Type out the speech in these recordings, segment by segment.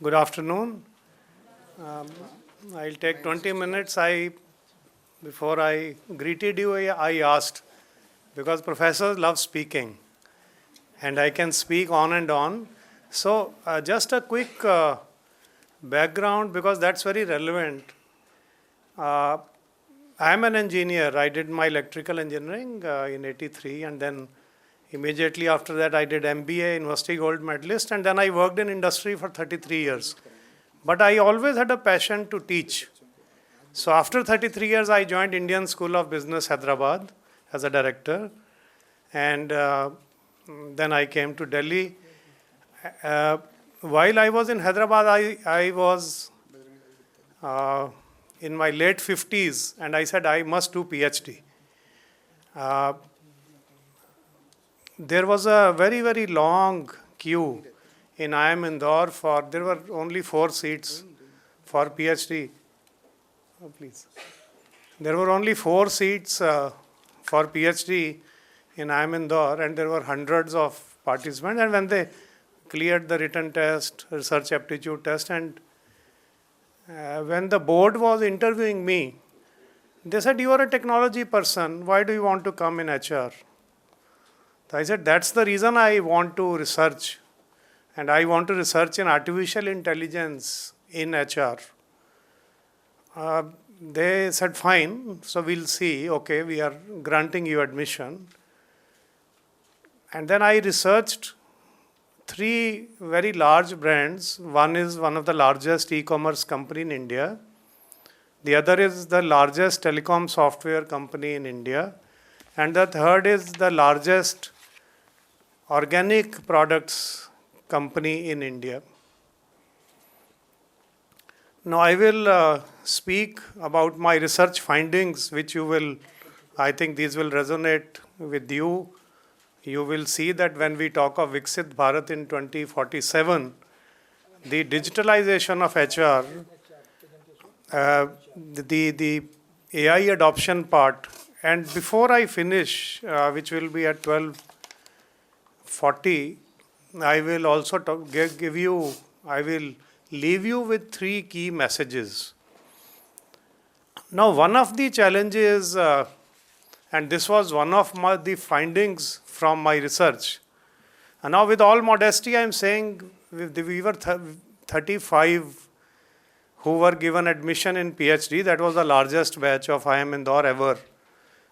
Good afternoon. Um, I'll take 20 minutes. Before I greeted you, I asked, because professors love speaking, and I can speak on and on. So just a quick background, because that's very relevant. Uh, I'm an engineer. I did my electrical engineering in 83, and then immediately after that I did MBA, University Gold Medalist, and then I worked in industry for 33 years. But I always had a passion to teach. So after 33 years, I joined Indian School of Business, Hyderabad, as a director. And then I came to Delhi. While I was in Hyderabad, I was in my late 50s, and I said I must do PhD. There was a very, very long queue in IIM Indore there were only 4 seats for PhD. Oh, please. There were only 4 seats for PhD in IIM Indore, and there were hundreds of participants. And when they cleared the written test, research aptitude test, and when the board was interviewing me, they said, "You are a technology person. Why do you want to come in HR?" So I said, "That's the reason I want to research. And I want to research in artificial intelligence in HR." They said, "Fine, so we'll see. Okay, we are granting you admission." And then I researched 3 very large brands. One is one of the largest e-commerce company in India. The other is the largest telecom software company in India. And the third is the largest organic products company in India. Now I will speak about my research findings, which I think these will resonate with you. You will see that when we talk of Viksit Bharat in 2047, the digitalization of HR, the AI adoption part, and before I finish, which will be at 12:40, I will also I will leave you with 3 key messages. Now, one of the challenges, and this was one of the findings from my research, and now with all modesty, I am saying we were 35 who were given admission in PhD. That was the largest batch of IIM Indore ever.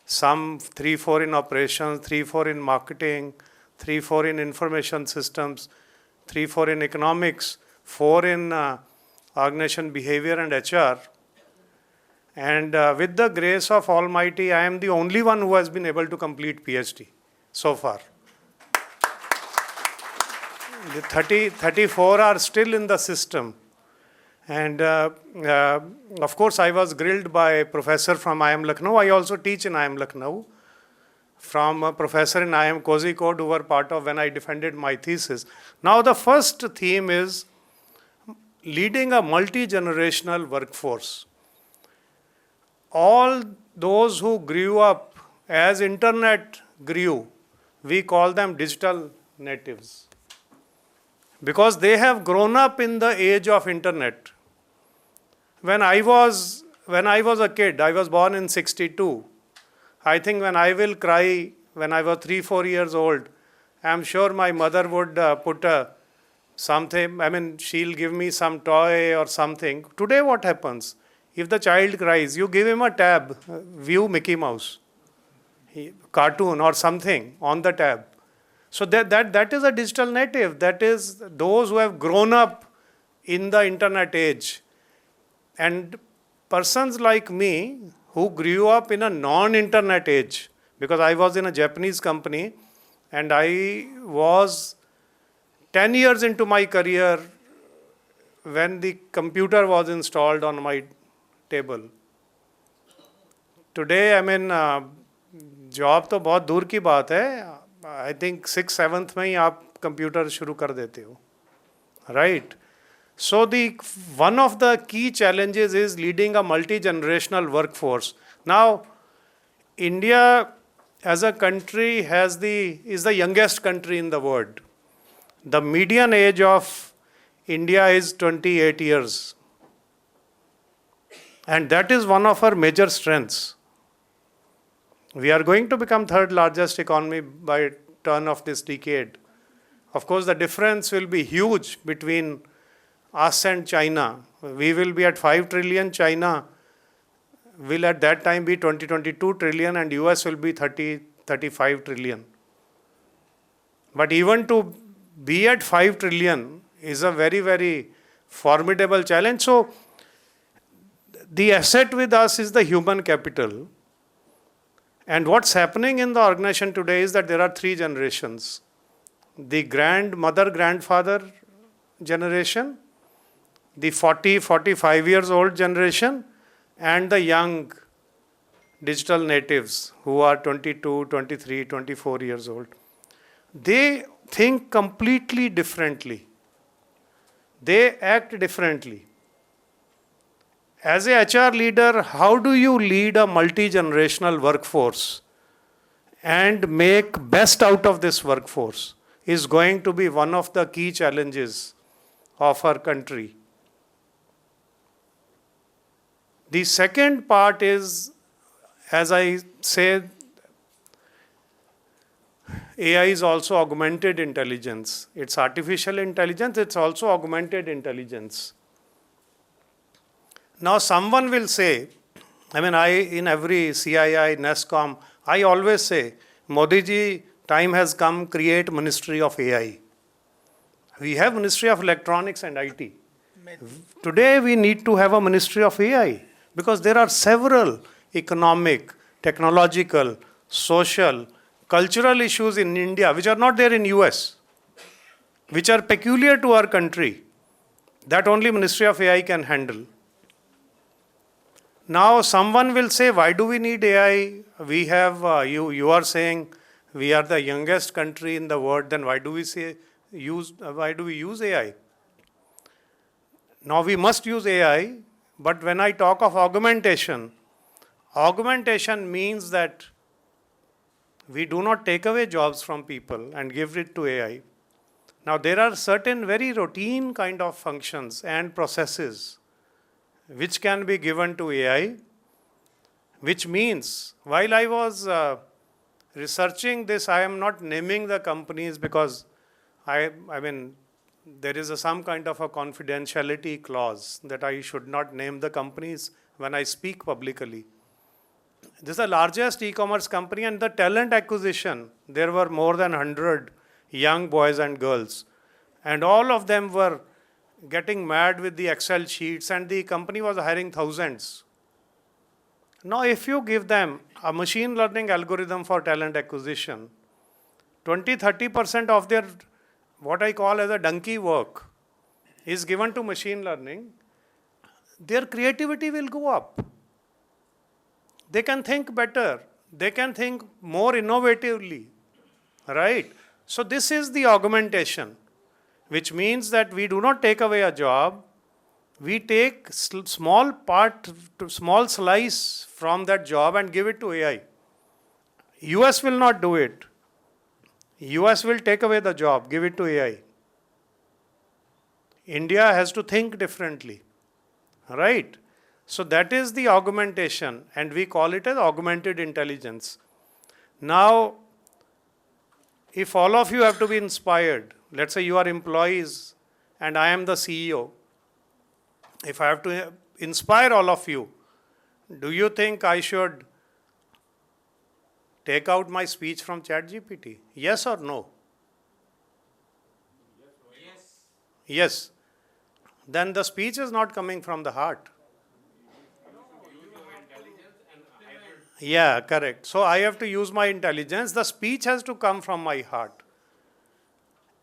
Some 3-4 in operations, 3-4 in marketing, 3-4 in information systems, 3-4 in economics, 4 in organization behavior and HR. And with the grace of Almighty, I am the only one who has been able to complete PhD so far. The 34 are still in the system. And of course, I was grilled by a professor from IIM Lucknow. I also teach in IIM Lucknow. From a professor in IIM Kozhikode who were part of when I defended my thesis. Now the first theme is leading a multi-generational workforce. All those who grew up as internet grew, we call them digital natives. Because they have grown up in the age of internet. When I was a kid, I was born in 62. I think when I will cry when I was 3-4 years old, I'm sure my mother would put something, she'll give me some toy or something. Today what happens? If the child cries, you give him a tab, view Mickey Mouse, cartoon or something on the tab. So that is a digital native. That is those who have grown up in the internet age. And persons like me, who grew up in a non-internet age, because I was in a Japanese company and I was 10 years into my career when the computer was installed on my table. Today, job तो बहुत दूर की बात है. I think 6th-7th में ही आप computer शुरू कर देते हो. Right? So one of the key challenges is leading a multi-generational workforce. Now, India as a country is the youngest country in the world. The median age of India is 28 years. And that is one of our major strengths. We are going to become third largest economy by turn of this decade. Of course, the difference will be huge between us and China. We will be at 5 trillion. China will at that time be 22 trillion, and US will be 35 trillion. But even to be at 5 trillion is a very, very formidable challenge. So the asset with us is the human capital. And what's happening in the organization today is that there are 3 generations. The grandmother, grandfather generation, the 40, 45 years old generation, and the young digital natives who are 22, 23, 24 years old. They think completely differently. They act differently. As a HR leader, how do you lead a multi-generational workforce and make best out of this workforce is going to be one of the key challenges of our country. The second part is, as I said, AI is also augmented intelligence. It's artificial intelligence, it's also augmented intelligence. Now someone will say, in every CII, NESCOM, I always say, Modi ji, time has come, create Ministry of AI. We have Ministry of Electronics and IT. Today we need to have a Ministry of AI because there are several economic, technological, social, cultural issues in India which are not there in US, which are peculiar to our country, that only Ministry of AI can handle. Now someone will say, why do we need AI? We have, you are saying we are the youngest country in the world, then why do we use AI? Now we must use AI, but when I talk of augmentation means that we do not take away jobs from people and give it to AI. Now there are certain very routine kind of functions and processes which can be given to AI, which means while I was researching this, I am not naming the companies because there is some kind of a confidentiality clause that I should not name the companies when I speak publicly. This is the largest e-commerce company, and the talent acquisition, there were more than 100 young boys and girls, and all of them were getting mad with the Excel sheets, and the company was hiring thousands. Now, if you give them a machine learning algorithm for talent acquisition, 20-30% of their, what I call as a donkey work, is given to machine learning, their creativity will go up. They can think better. They can think more innovatively, right? So this is the augmentation, which means that we do not take away a job. We take small slice from that job and give it to AI. US will not do it. US will take away the job, give it to AI. India has to think differently, right? So that is the augmentation, and we call it as augmented intelligence. Now, if all of you have to be inspired, let's say you are employees and I am the CEO, if I have to inspire all of you, do you think I should take out my speech from ChatGPT? Yes or no? Yes. Yes. Then the speech is not coming from the heart. Yeah, correct. So I have to use my intelligence. The speech has to come from my heart.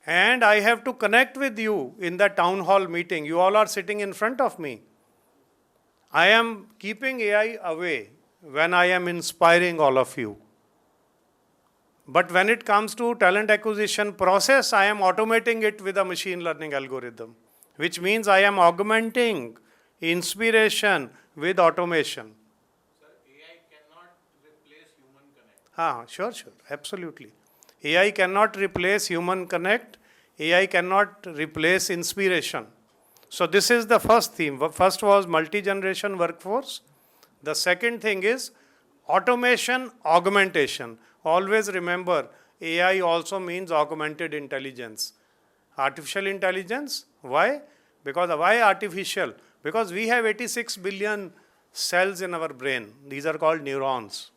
And I have to connect with you in the town hall meeting. You all are sitting in front of me. I am keeping AI away when I am inspiring all of you. But when it comes to talent acquisition process, I am automating it with a machine learning algorithm, which means I am augmenting inspiration with automation. Sure, absolutely. AI cannot replace human connect. AI cannot replace inspiration. So this is the first theme. First was multi-generation workforce. The second thing is automation, augmentation. Always remember, AI also means augmented intelligence. Artificial intelligence, why? Why artificial? Because we have 86 billion cells in our brain. These are called neurons.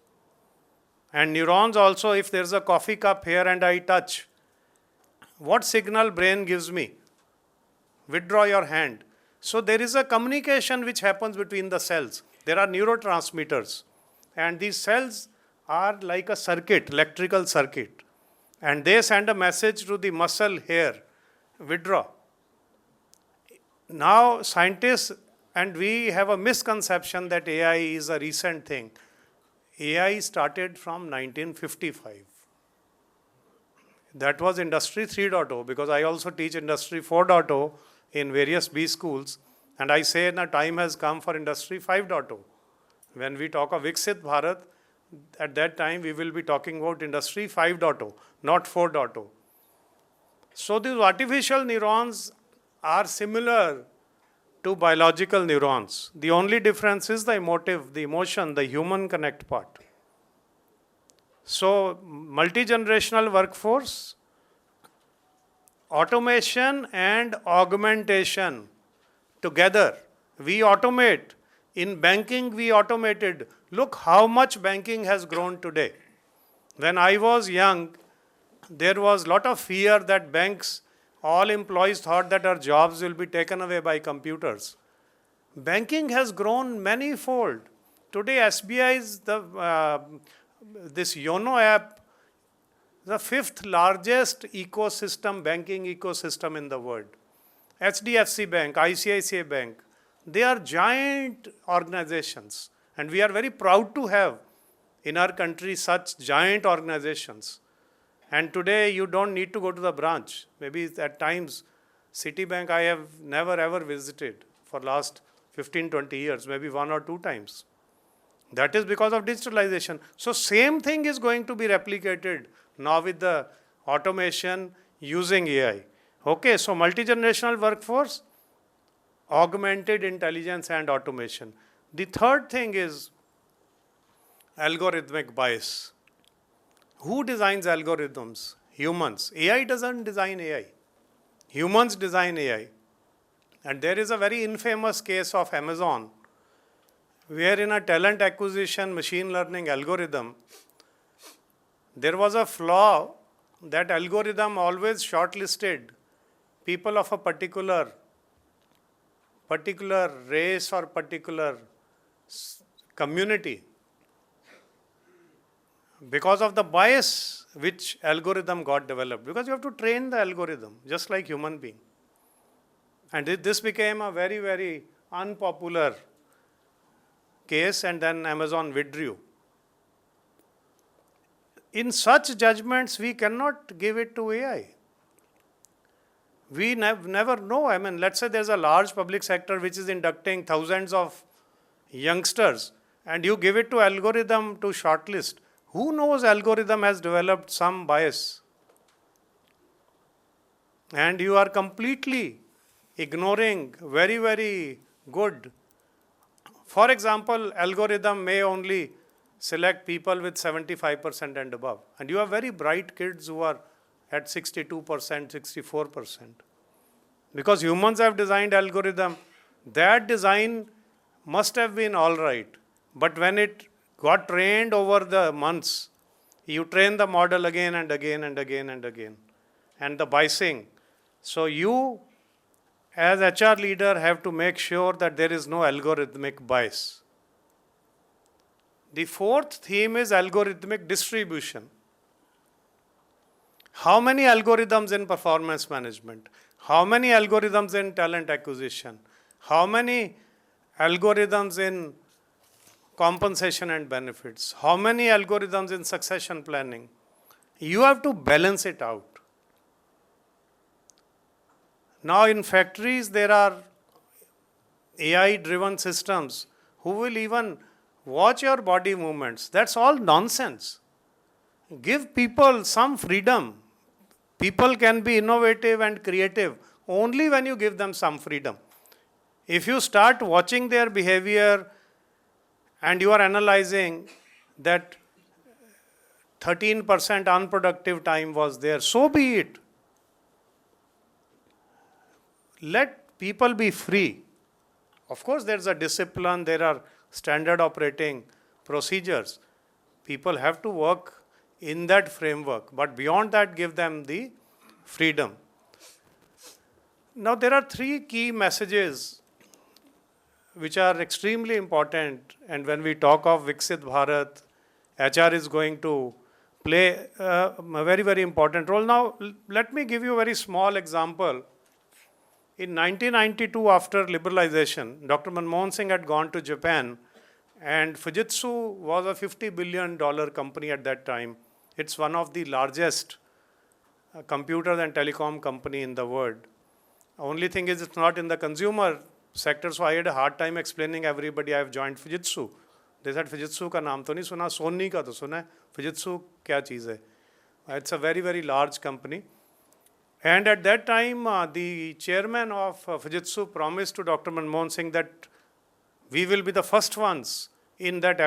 And neurons also, if there's a coffee cup here and I touch, what signal brain gives me? Withdraw your hand. So there is a communication which happens between the cells. There are neurotransmitters. And these cells are like a circuit, electrical circuit. And they send a message to the muscle here, withdraw. Now scientists, and we have a misconception that AI is a recent thing. AI started from 1955. That was Industry 3.0, because I also teach Industry 4.0 in various B schools. And I say the time has come for Industry 5.0. When we talk of Viksit Bharat, at that time we will be talking about Industry 5.0, not 4.0. So these artificial neurons are similar to biological neurons. The only difference is the emotion, the human connect part. So multi-generational workforce, automation and augmentation together. We automate. In banking, we automated. Look how much banking has grown today. When I was young, there was a lot of fear that banks, all employees thought that our jobs will be taken away by computers. Banking has grown many-fold. Today, SBI is this YONO app, the 5th largest ecosystem, banking ecosystem in the world. HDFC Bank, ICICI Bank, they are giant organizations. And we are very proud to have in our country such giant organizations. And today you don't need to go to the branch. Maybe at times, Citibank I have never ever visited for last 15, 20 years, maybe 1 or 2 times. That is because of digitalization. So same thing is going to be replicated now with the automation using AI. Okay, so multi-generational workforce, augmented intelligence and automation. The third thing is algorithmic bias. Who designs algorithms? Humans. AI doesn't design AI. Humans design AI. And there is a very infamous case of Amazon, where in a talent acquisition machine learning algorithm, there was a flaw. That algorithm always shortlisted people of a particular race or particular community because of the bias which algorithm got developed. Because you have to train the algorithm just like human being. And this became a very, very unpopular case, and then Amazon withdrew. In such judgments, we cannot give it to AI. We never know. I mean, let's say there's a large public sector which is inducting thousands of youngsters, and you give it to algorithm to shortlist. Who knows algorithm has developed some bias? And you are completely ignoring very, very good. For example, algorithm may only select people with 75% and above. And you have very bright kids who are at 62%, 64%. Because humans have designed algorithm, that design must have been all right. But when it got trained over the months, you train the model again and again and again and again. And the biasing. So you, as HR leader, have to make sure that there is no algorithmic bias. The fourth theme is algorithmic distribution. How many algorithms in performance management? How many algorithms in talent acquisition? How many algorithms in compensation and benefits? How many algorithms in succession planning? You have to balance it out. Now in factories, there are AI-driven systems who will even watch your body movements. That's all nonsense. Give people some freedom. People can be innovative and creative only when you give them some freedom. If you start watching their behavior and you are analyzing that 13% unproductive time was there, so be it. Let people be free. Of course, there's a discipline, there are standard operating procedures. People have to work in that framework, but beyond that, give them the freedom. Now, there are three key messages which are extremely important, and when we talk of Viksit Bharat, HR is going to play a very, very important role. Now, let me give you a very small example. In 1992, after liberalization, Dr. Manmohan Singh had gone to Japan, and Fujitsu was a $50 billion company at that time. It's one of the largest computer and telecom company in the world. Only thing is it's not in the consumer sector, so I had a hard time explaining everybody I have joined Fujitsu. They said Fujitsu का नाम तो नहीं सुना, Sony का तो सुना है, Fujitsu क्या चीज़ है? It's a very, very large company. And at that time, the chairman of Fujitsu promised to Dr. Manmohan Singh that we will be the first ones in that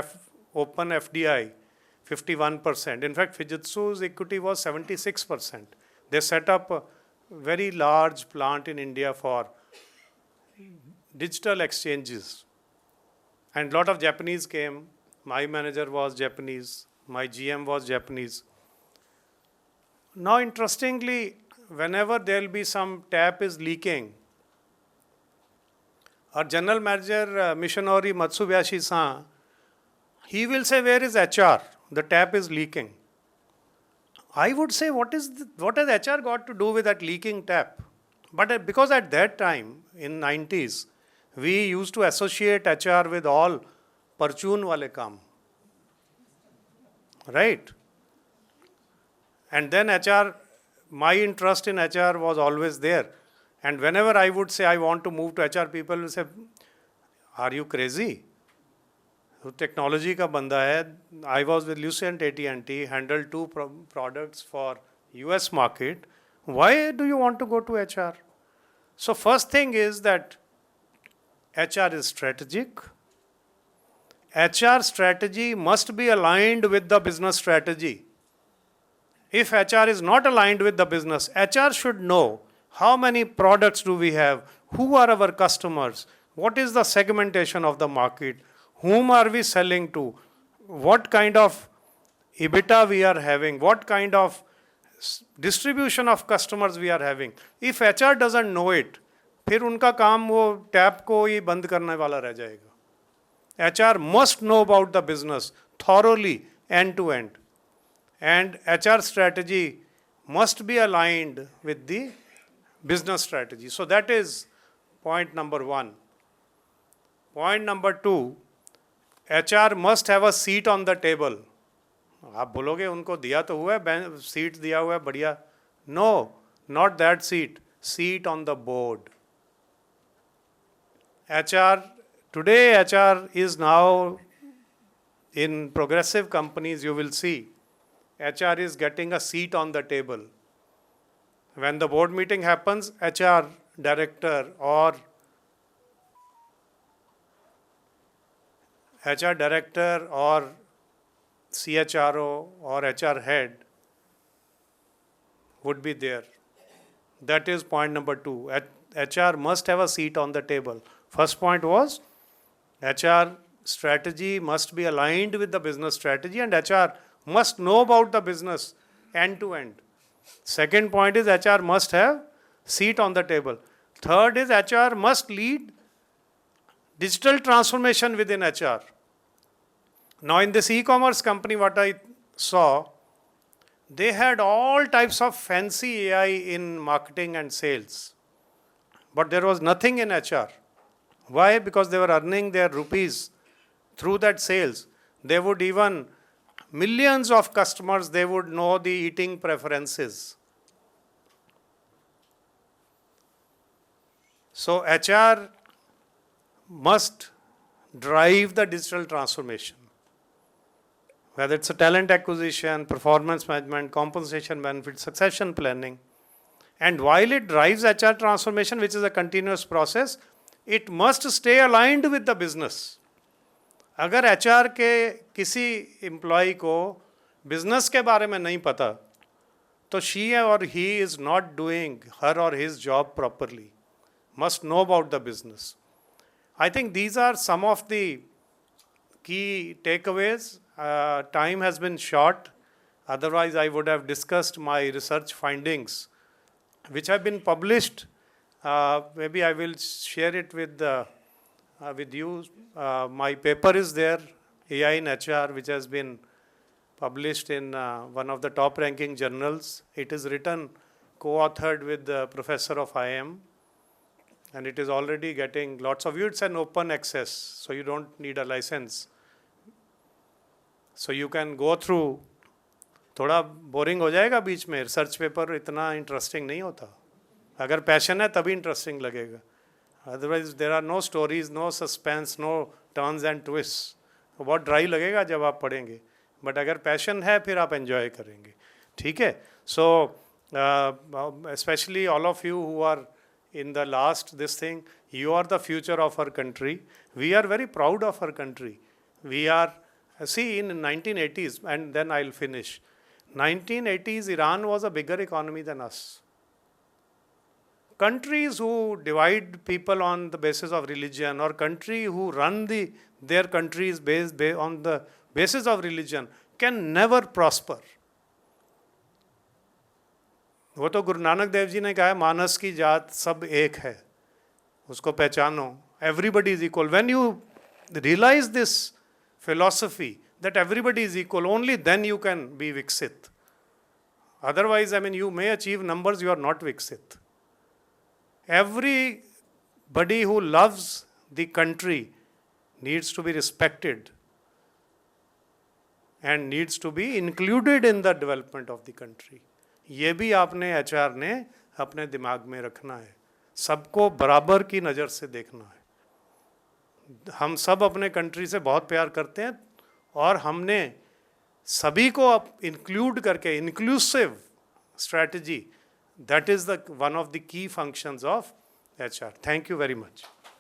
open FDI, 51%. In fact, Fujitsu's equity was 76%. They set up a very large plant in India for digital exchanges. And a lot of Japanese came. My manager was Japanese. My GM was Japanese. Now, interestingly, whenever there will be some tap is leaking, our general manager, Missionary Matsubashi-san, he will say, where is HR? The tap is leaking. I would say, what has HR got to do with that leaking tap? But because at that time, in 90s, we used to associate HR with all parchun wale kaam. Right? And then HR, my interest in HR was always there. And whenever I would say I want to move to HR, people will say, are you crazy? Technology ka banda hai. I was with Lucent AT&T, handled two products for US market. Why do you want to go to HR? So first thing is that HR is strategic. HR strategy must be aligned with the business strategy. If HR is not aligned with the business, HR should know how many products do we have, who are our customers, what is the segmentation of the market, whom are we selling to, what kind of EBITDA we are having, what kind of distribution of customers we are having. If HR doesn't know it, फिर उनका काम वो tap को ही बंद करने वाला रह जाएगा. HR must know about the business thoroughly end to end. And HR strategy must be aligned with the business strategy. So that is point number one. Point number two, HR must have a seat on the table. आप बोलोगे उनको दिया तो हुआ है, seat दिया हुआ है बढ़िया. No, not that seat. Seat on the board. Today HR is now in progressive companies, you will see HR is getting a seat on the table. When the board meeting happens, HR director or CHRO or HR head would be there. That is point number two. HR must have a seat on the table. First point was HR strategy must be aligned with the business strategy and HR must know about the business end to end. Second point is HR must have seat on the table. Third is HR must lead digital transformation within HR. Now in this e-commerce company, what I saw, they had all types of fancy AI in marketing and sales. But there was nothing in HR. Why? Because they were earning their rupees through that sales. They would even, millions of customers, they would know the eating preferences. So HR must drive the digital transformation. Whether it's a talent acquisition, performance management, compensation benefits, succession planning. And while it drives HR transformation, which is a continuous process, it must stay aligned with the business. अगर HR के किसी employ को business के बारे में नहीं पता, तो she or he is not doing her or his job properly. Must know about the business. I think these are some of the key takeaways. Time has been short. Otherwise, I would have discussed my research findings, which have been published. Maybe I will share it with you. My paper is there, AI in HR, which has been published in one of the top-ranking journals. It is written, co-authored with the professor of IIM, and it is already getting lots of views. It's an open access, so you don't need a license. So you can go through. थोड़ा boring हो जाएगा बीच में, research paper इतना interesting नहीं होता. अगर passion है तभी इंटरेस्टिंग लगेगा. Otherwise there are no stories, no suspense, no turns and twist. बहुत ड्राई लगेगा जब आप पढ़ेंगे, बट अगर पैशन है फिर आप एंजॉय करेंगे. ठीक है. So specially all of you who are in the last this thing, you are the future of our country. We are very proud of our country. We are, see, in 1980s, and then I'll finish. 1980s, Iran was a bigger economy than us. Countries who divide people on the basis of religion, or country who run their countries based on the basis of religion, can never prosper. वो तो गुरु नानक देव जी ने कहा है, मानस की जात सब एक है, उसको पहचानो. Everybody is equal. When you realise this philosophy that everybody is equal, only then you can be viksit. Otherwise, I mean, you may achieve numbers, you are not viksit. Everybody who loves the country needs to be respected and needs to be included in the development of the country. ये भी आपने HR ने अपने दिमाग में रखना है. सबको बराबर की नज़र से देखना है. हम सब अपने कंट्री से बहुत प्यार करते हैं, और हमने सभी को इंक्लूड करके, inclusive strategy, that is the one of the key functions of HR. Thank you very much.